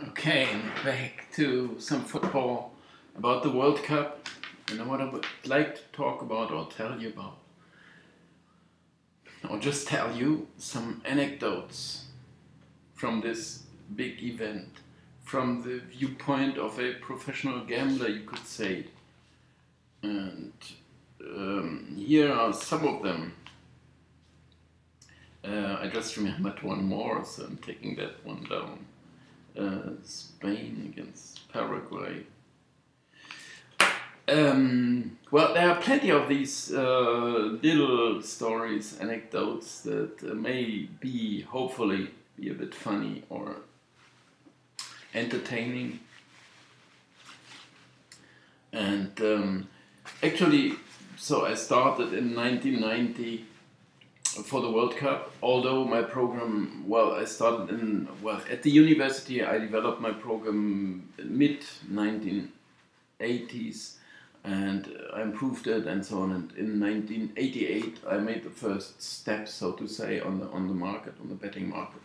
Okay, and back to some football about the World Cup. And what I would like to talk about or tell you about, or just tell you some anecdotes from this big event, from the viewpoint of a professional gambler, you could say. And here are some of them. I just remembered one more, so I'm taking that one down. Spain against Paraguay. Well, there are plenty of these little stories, anecdotes that may be, hopefully, be a bit funny or entertaining. And actually, so I started in 1990 for the World Cup, although my program, well, I started at the university. I developed my program mid-1980s, and I improved it and so on. And in 1988, I made the first step, so to say, on the market, on the betting market,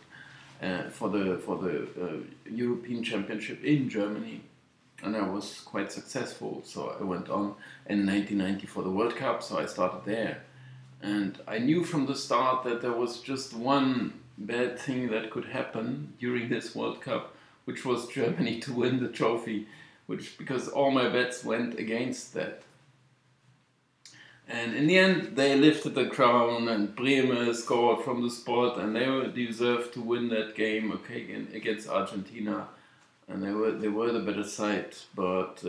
for the European Championship in Germany, and I was quite successful. So I went on in 1990 for the World Cup. So I started there, and I knew from the start that there was just one bad thing that could happen during this World Cup, which was Germany to win the trophy. Because all my bets went against that. And in the end, they lifted the crown, and Bremen scored from the spot, and they deserved to win that game, okay, against Argentina, and they were the better side. But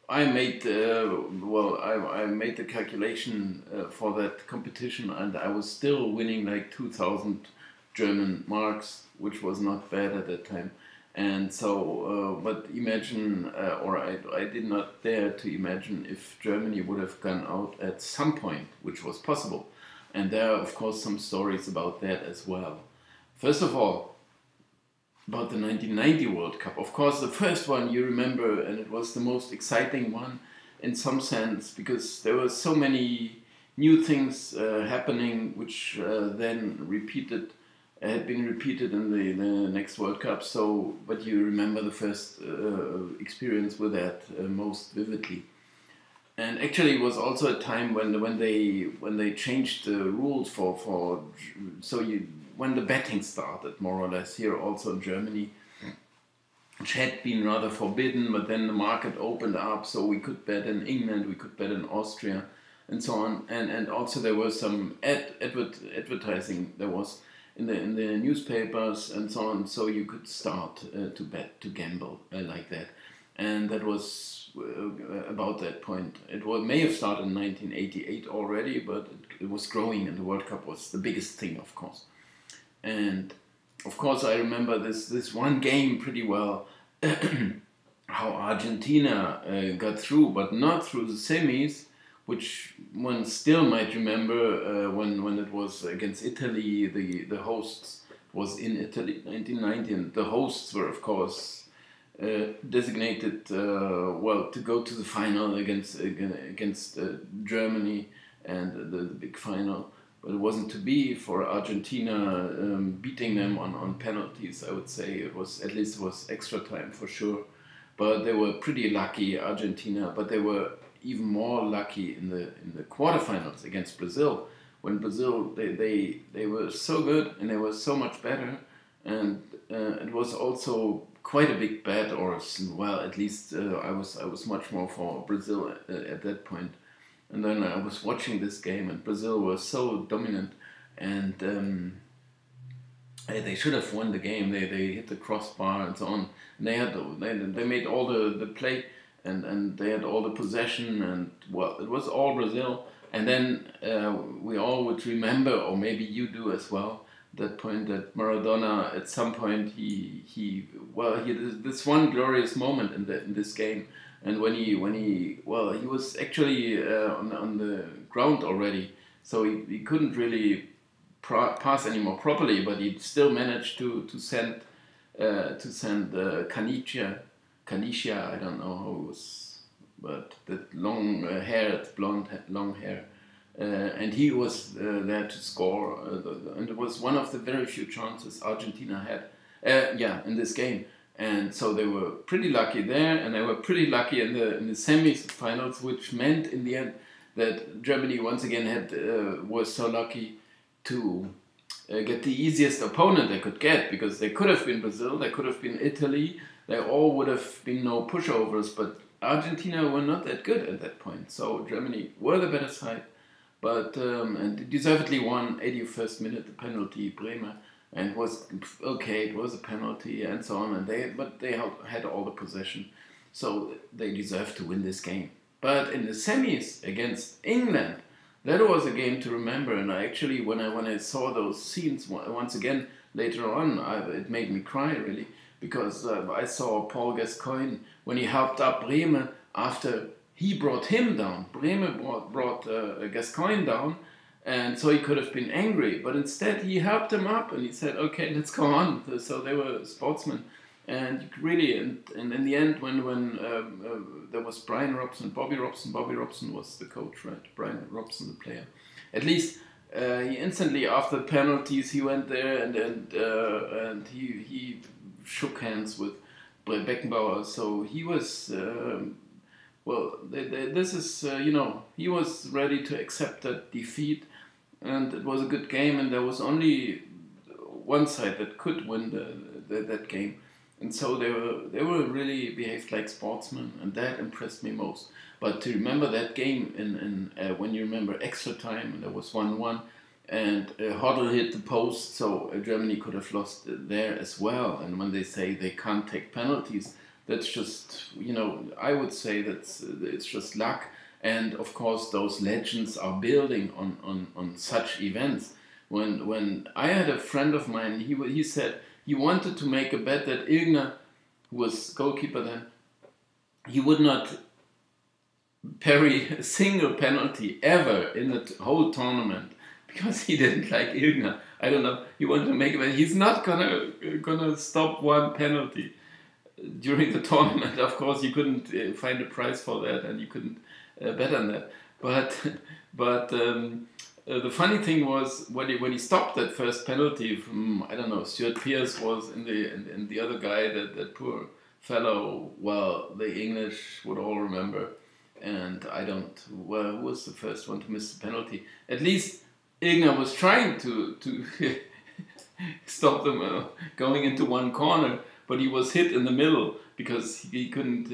I made I made the calculation for that competition, and I was still winning like 2,000 German marks, which was not bad at that time. And so, but imagine, or I did not dare to imagine if Germany would have gone out at some point, which was possible. And there are, of course, some stories about that as well. First of all, about the 1990 World Cup. Of course, the first one you remember, and it was the most exciting one in some sense, because there were so many new things happening, which then had been repeated in the next World Cup. So, but you remember the first experience with that most vividly. And actually, it was also a time when they changed the rules when the betting started, more or less, here also in Germany, which had been rather forbidden, but then the market opened up, so we could bet in England, we could bet in Austria, and so on. And also there was some advertising. There was in the newspapers and so on, so you could start to bet, to gamble like that. And that was about that point. May have started in 1988 already, but it was growing, and the World Cup was the biggest thing, of course. And of course, I remember this one game pretty well, how Argentina got through, but not through the semis, which one still might remember when it was against Italy. The hosts was in Italy, 1990, and the hosts were, of course, designated to go to the final against Germany, and the big final. But it wasn't to be for Argentina beating them on penalties. I would say it was extra time for sure. But they were pretty lucky, Argentina. But they were even more lucky in the quarterfinals against Brazil. When Brazil they were so good and they were so much better, and it was also quite a big bet, or well, at least I was much more for Brazil at that point. And then I was watching this game, and Brazil was so dominant, and they should have won the game. They hit the crossbar and so on. And they made all the play, and they had all the possession, and well, it was all Brazil. And then we all would remember, or maybe you do as well, that point that Maradona at some point he had this one glorious moment in this game. And when he was actually on the ground already, so he couldn't really pass anymore properly, but he still managed to send Canicia, I don't know who it was, but that long-haired, long hair, and he was there to score, and it was one of the very few chances Argentina had Yeah, in this game. And so they were pretty lucky there, and they were pretty lucky in the semi-finals, which meant in the end that Germany once again was so lucky to get the easiest opponent they could get, because they could have been Brazil, they could have been Italy, they all would have been no pushovers, but Argentina were not that good at that point. So Germany were the better side, but and deservedly won 81st minute the penalty, Bremer. And it was okay, it was a penalty and so on, and they had all the possession, so they deserved to win this game. But in the semis against England, that was a game to remember. And I actually, when I saw those scenes once again later on, it made me cry really, because I saw Paul Gascoigne when he helped up Bremer after he brought him down. Bremer brought Gascoigne down. And so he could have been angry, but instead he helped him up and he said, okay, let's go on. So they were sportsmen. And really, and in the end, when there was Brian Robson, Bobby Robson was the coach, right? Brian Robson, the player. At least he instantly, after penalties, he went there and he shook hands with Beckenbauer. So he was... this is, he was ready to accept that defeat, and it was a good game, and there was only one side that could win that game, and so they were really behaved like sportsmen, and that impressed me most. But to remember that game when you remember extra time, and there was 1-1, and Hoddle hit the post, so Germany could have lost there as well. And when they say they can't take penalties, that's just, I would say it's just luck. And of course, those legends are building on such events. When I had a friend of mine, he said he wanted to make a bet that Ilgner, who was goalkeeper then, he would not parry a single penalty ever in the whole tournament, because he didn't like Ilgner. I don't know. He wanted to make a bet. He's not gonna stop one penalty during the tournament. Of course, you couldn't find a prize for that, and you couldn't bet on that. But the funny thing was when he stopped that first penalty from, I don't know, Stuart Pearce was in the other guy, that poor fellow. Well, the English would all remember, and I don't. Well, who was the first one to miss the penalty? At least Ilgner was trying to stop them going into one corner. But he was hit in the middle because he couldn't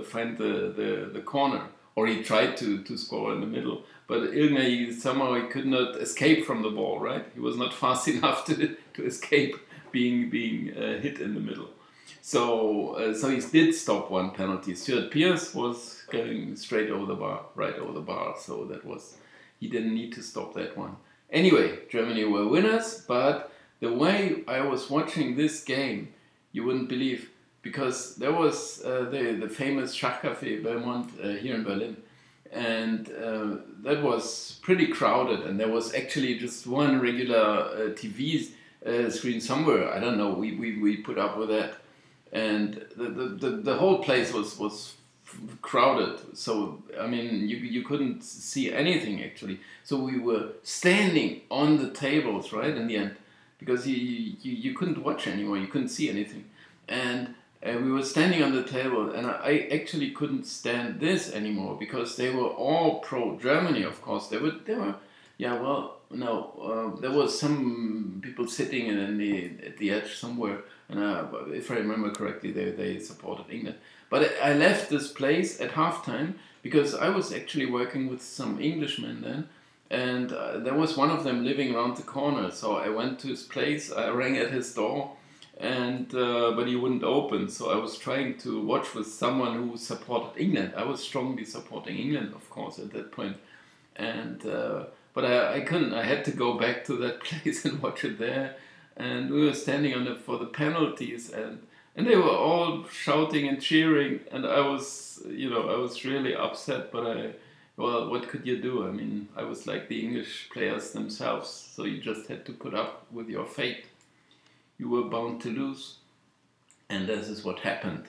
find the corner, or he tried to score in the middle. But Ilgner, somehow he could not escape from the ball, right? He was not fast enough to escape being hit in the middle. So he did stop one penalty. Stuart Pearce was going straight over the bar, right over the bar. So he didn't need to stop that one. Anyway, Germany were winners, but the way I was watching this game, you wouldn't believe, because there was the famous Schachcafé Belmont here in Berlin, and that was pretty crowded, and there was actually just one regular TV screen somewhere. I don't know. We put up with that, and the whole place was crowded. So I mean, you couldn't see anything actually. So we were standing on the tables, right, in the end, because you couldn't watch anymore, you couldn't see anything. And we were standing on the table, and I actually couldn't stand this anymore, because they were all pro-Germany, of course. They were, yeah, well, no, there was some people sitting at the edge somewhere, and if I remember correctly, they supported England. But I left this place at halftime, because I was actually working with some Englishmen then, and there was one of them living around the corner. So I went to his place, I rang at his door, and but he wouldn't open. So I was trying to watch with someone who supported England. I was strongly supporting England, of course, at that point. And but I couldn't. I had to go back to that place and watch it there. And we were standing for the penalties, and they were all shouting and cheering. And I was really upset. But well, what could you do? I mean, I was like the English players themselves, so you just had to put up with your fate. You were bound to lose, and this is what happened.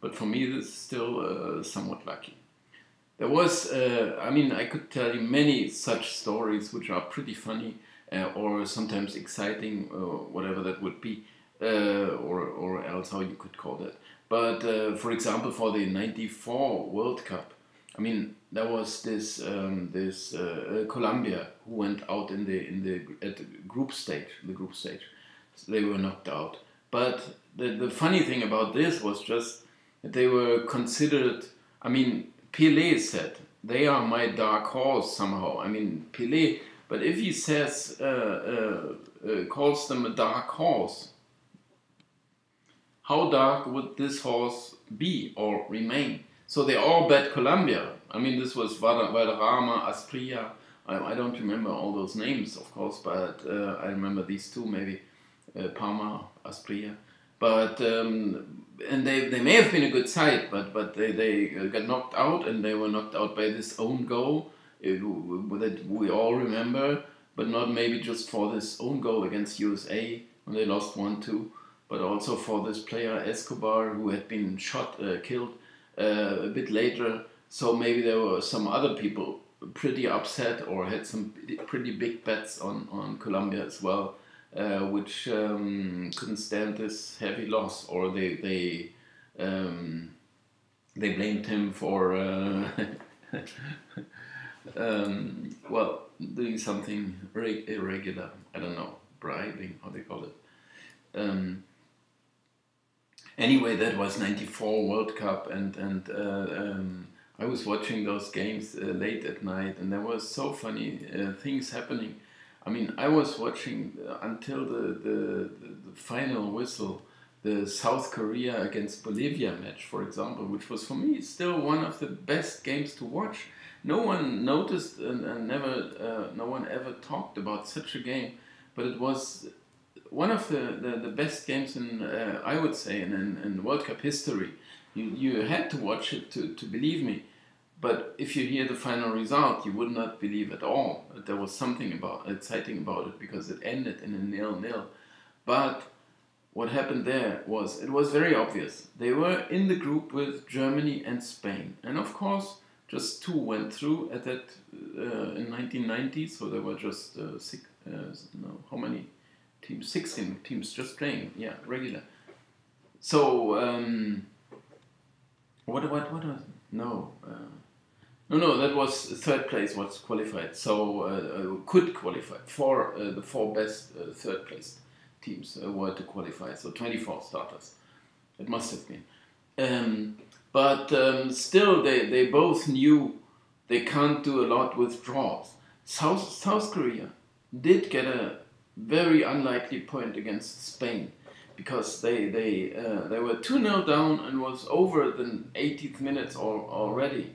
But for me, this is still somewhat lucky. There was, I could tell you many such stories which are pretty funny or sometimes exciting, or whatever that would be. or else how you could call that. But for example, for the '94 World Cup, I mean, there was this Colombia who went out at the group stage. So they were knocked out. But the funny thing about this was just that they were considered. I mean, Pelé said they are my dark horse somehow. I mean, Pelé. But if he says calls them a dark horse, how dark would this horse be or remain? So they all bet Colombia. I mean, this was Valderrama, Asprilla. I don't remember all those names, of course, but I remember these two, maybe Parma, Asprilla. But and they may have been a good side, but they got knocked out, and they were knocked out by this own goal that we all remember, but not maybe just for this own goal against USA when they lost 1-2. But also for this player Escobar, who had been killed a bit later. So maybe there were some other people pretty upset or had some pretty big bets on Colombia as well, which couldn't stand this heavy loss, or they blamed him for well, doing something irregular. I don't know, bribing, how they call it. Anyway, that was '94 World Cup, and I was watching those games late at night, and there was so funny things happening. I mean, I was watching until the final whistle, the South Korea against Bolivia match, for example, which was for me still one of the best games to watch. No one noticed and no one ever talked about such a game, but it was one of the best games in, I would say, in World Cup history. You had to watch it to believe me. But if you hear the final result, you would not believe at all that there was something exciting about it, because it ended in a 0-0. But what happened there was, it was very obvious. They were in the group with Germany and Spain. And of course, just two went through at that in 1990. So there were just how many teams? 16 teams just playing, yeah, regular. So what was no. No, that was third place was qualified, so could qualify. The four best third place teams were to qualify, so 24 starters. It must have been. But still, they both knew they can't do a lot with draws. South Korea did get a very unlikely point against Spain, because they were 2-0 down and was over the 80th minutes already.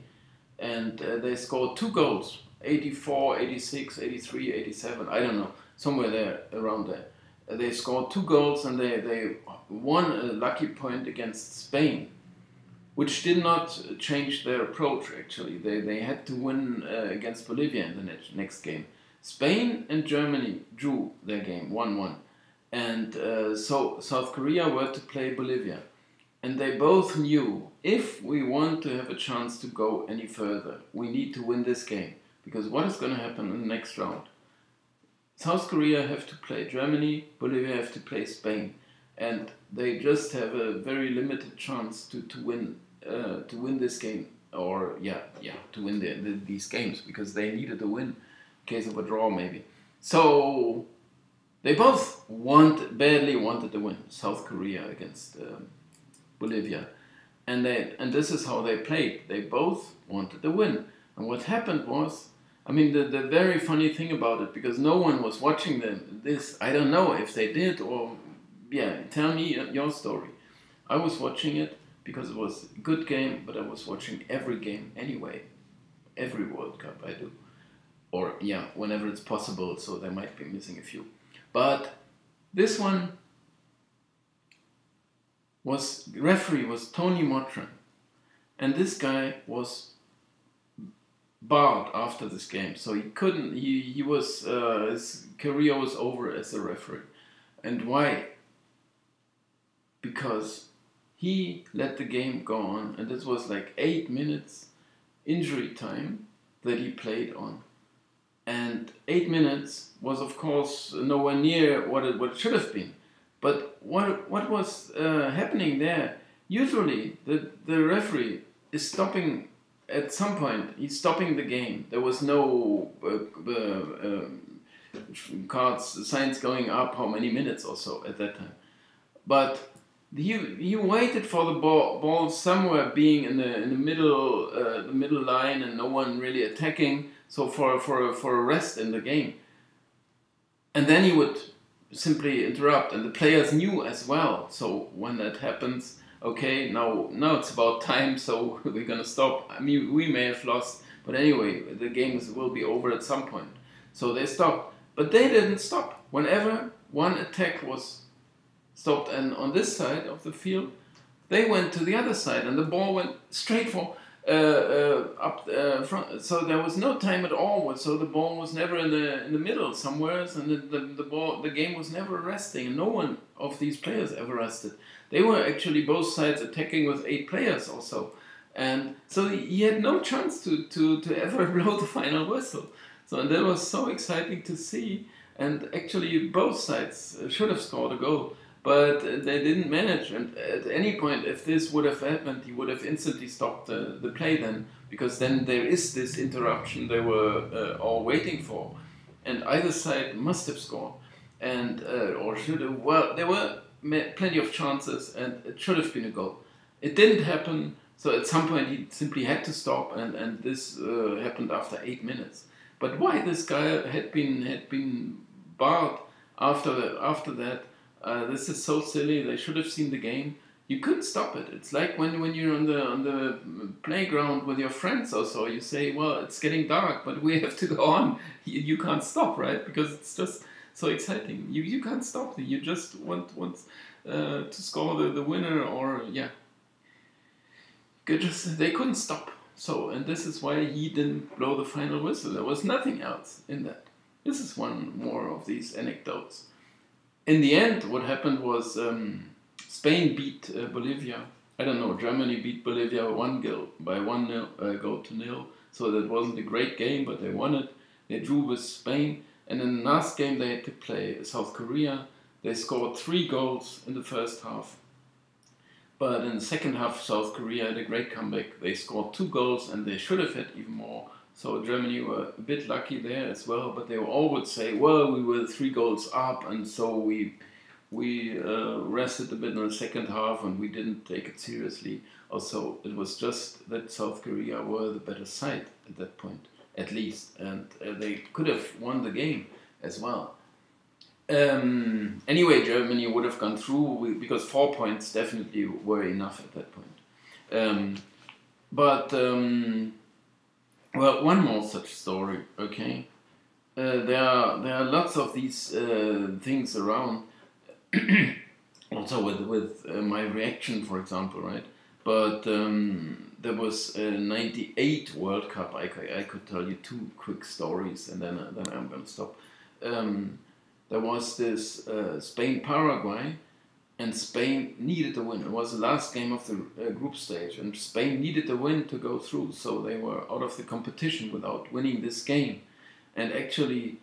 And they scored 2 goals, 84, 86, 83, 87, I don't know, somewhere there, around there. They scored 2 goals, and they won a lucky point against Spain, which did not change their approach, actually. They had to win against Bolivia in the next game. Spain and Germany drew their game, 1-1. And so South Korea were to play Bolivia. And they both knew, if we want to have a chance to go any further, we need to win this game. Because what is going to happen in the next round? South Korea have to play Germany, Bolivia have to play Spain. And they just have a very limited chance to win this game. Or, to win these games. Because they needed to win, in case of a draw maybe. So, they both badly wanted to win. South Korea against Bolivia, and this is how they played. They both wanted to win, and what happened was, I mean, the very funny thing about it, because no one was watching this. I don't know if they did, or tell me your story. I was watching it because it was a good game, but I was watching every game anyway, every World Cup I do, or whenever it's possible. So they might be missing a few, but this one. Referee was Tony Mottram, and this guy was barred after this game, so he couldn't. He was his career was over as a referee, and why? Because he let the game go on, and this was like 8 minutes injury time that he played on, and 8 minutes was of course nowhere near what it should have been. But what was happening there? Usually, the referee is stopping at some point. He's stopping the game. There was no cards, signs going up how many minutes or so at that time. But he waited for the ball somewhere being in the middle line and no one really attacking. So for a rest in the game, and then he would simply interrupt, and the players knew as well. So when that happens, okay, now it's about time, so we're gonna stop. I mean, we may have lost, but anyway, the games will be over at some point. So they stopped, but they didn't stop. Whenever one attack was stopped, and on this side of the field, they went to the other side, and the ball went straight for up front. So there was no time at all. So the ball was never in the middle somewhere, and the game was never resting. And no one of these players ever rested. They were actually both sides attacking with 8 players or so, and so he had no chance to ever blow the final whistle. So and that was so exciting to see. And actually, both sides should have scored a goal. But they didn't manage, and at any point, if this would have happened, he would have instantly stopped the play then, because then there is this interruption they were all waiting for, and either side must have scored, and or should have. Well, there were plenty of chances, and it should have been a goal. It didn't happen, so at some point he simply had to stop, and this happened after 8 minutes. But why this guy had been barred after that? This is so silly. They should have seen the game. You couldn't stop it. It's like when you're on the playground with your friends or so. You say, well, it's getting dark, but we have to go on. You can't stop, right? Because it's just so exciting. You can't stop. You just want to score the winner, or yeah. They couldn't stop. So, and this is why he didn't blow the final whistle. There was nothing else in that. This is one more of these anecdotes. In the end, what happened was Spain beat Bolivia. I don't know, Germany beat Bolivia 1-0 by 1-0, so that wasn't a great game, but they won it. They drew with Spain, and in the last game they had to play South Korea. They scored 3 goals in the first half. But in the second half, South Korea had a great comeback. They scored 2 goals, and they should have had even more. So Germany were a bit lucky there as well, but they all would say, well, we were 3 goals up, and so we rested a bit in the second half, and we didn't take it seriously. Also, it was just that South Korea were the better side at that point, at least, and they could have won the game as well. Anyway, Germany would have gone through because 4 points definitely were enough at that point. Well, one more such story, okay? There are lots of these things around, also with my reaction, for example, right? But there was a '98 World Cup. I could tell you 2 quick stories, and then I'm going to stop. There was this Spain-Paraguay, and Spain needed a win. It was the last game of the group stage, and Spain needed a win to go through, so they were out of the competition without winning this game. And actually,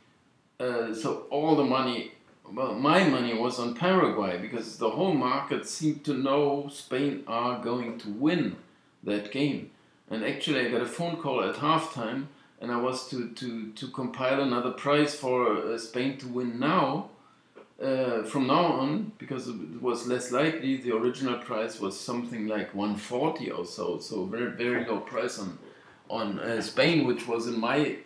so all the money, well, my money was on Paraguay, because the whole market seemed to know Spain are going to win that game. And actually, I got a phone call at halftime, and I was to compile another prize for Spain to win now. From now on, because it was less likely, the original price was something like 140 or so, so very, very low price on Spain, which was in my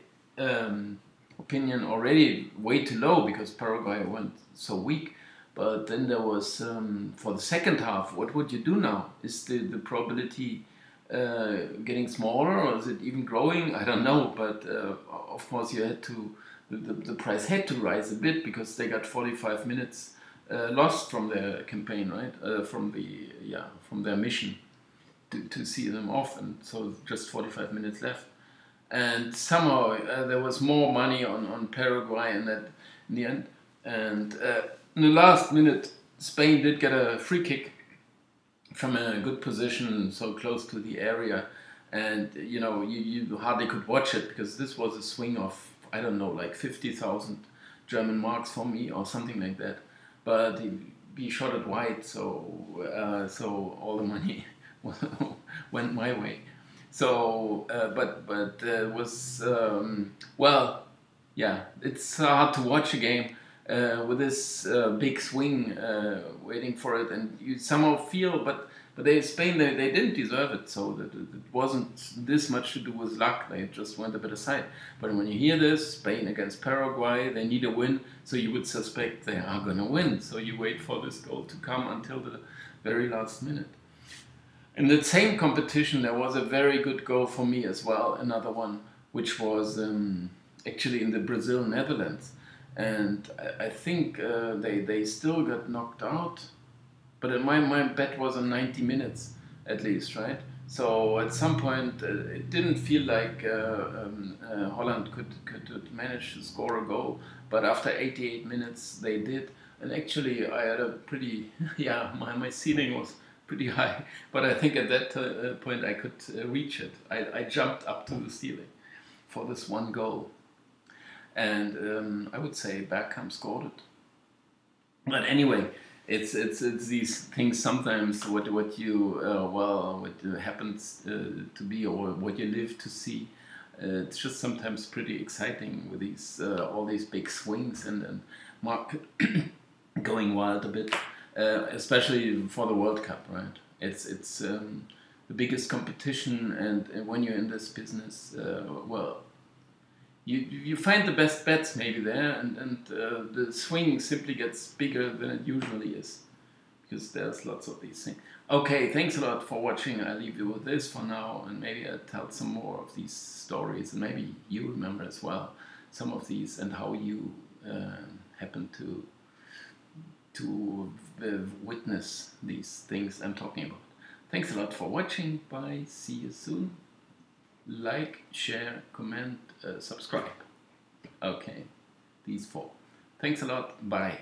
opinion already way too low because Paraguay went so weak. But then there was, for the second half, what would you do now? Is the probability getting smaller, or is it even growing? I don't know, but of course you had to, the price had to rise a bit because they got 45 minutes lost from their campaign, right? From their mission to see them off, and so just 45 minutes left. And somehow there was more money on Paraguay in the end. And in the last minute, Spain did get a free kick from a good position, so close to the area. And you hardly could watch it because this was a swing of, I don't know, like 50,000 German marks for me or something like that. But be shot at wide, so all the money went my way. So, but it was well, yeah. It's hard to watch a game with this big swing waiting for it, and you somehow feel, but Spain they didn't deserve it, so that it wasn't this much to do with luck. They just went a bit aside. But when you hear this, Spain against Paraguay, they need a win, so you would suspect they are going to win. So you wait for this goal to come until the very last minute. In the same competition, there was a very good goal for me as well, another one, which was actually in the Brazil-Netherlands. And I think they still got knocked out, but my bet was on 90 minutes at least, right? So at some point, it didn't feel like Holland could manage to score a goal, but after 88 minutes, they did. And actually, I had a pretty, yeah, my ceiling was pretty high, but I think at that point I could reach it. I jumped up to the ceiling for this one goal. And I would say Bergkamp scored it. But anyway, it's these things sometimes what you what happens to be or what you live to see. It's just sometimes pretty exciting with these all these big swings and market going wild a bit, especially for the World Cup, right? It's the biggest competition, and when you're in this business, well. You find the best bets maybe there, and the swing simply gets bigger than it usually is, because there's lots of these things. Okay, thanks a lot for watching. I'll leave you with this for now, and maybe I'll tell some more of these stories, and maybe you remember as well some of these and how you happen to witness these things I'm talking about. Thanks a lot for watching. Bye. See you soon. Like, share, comment, subscribe. Okay, these four. Thanks a lot. Bye.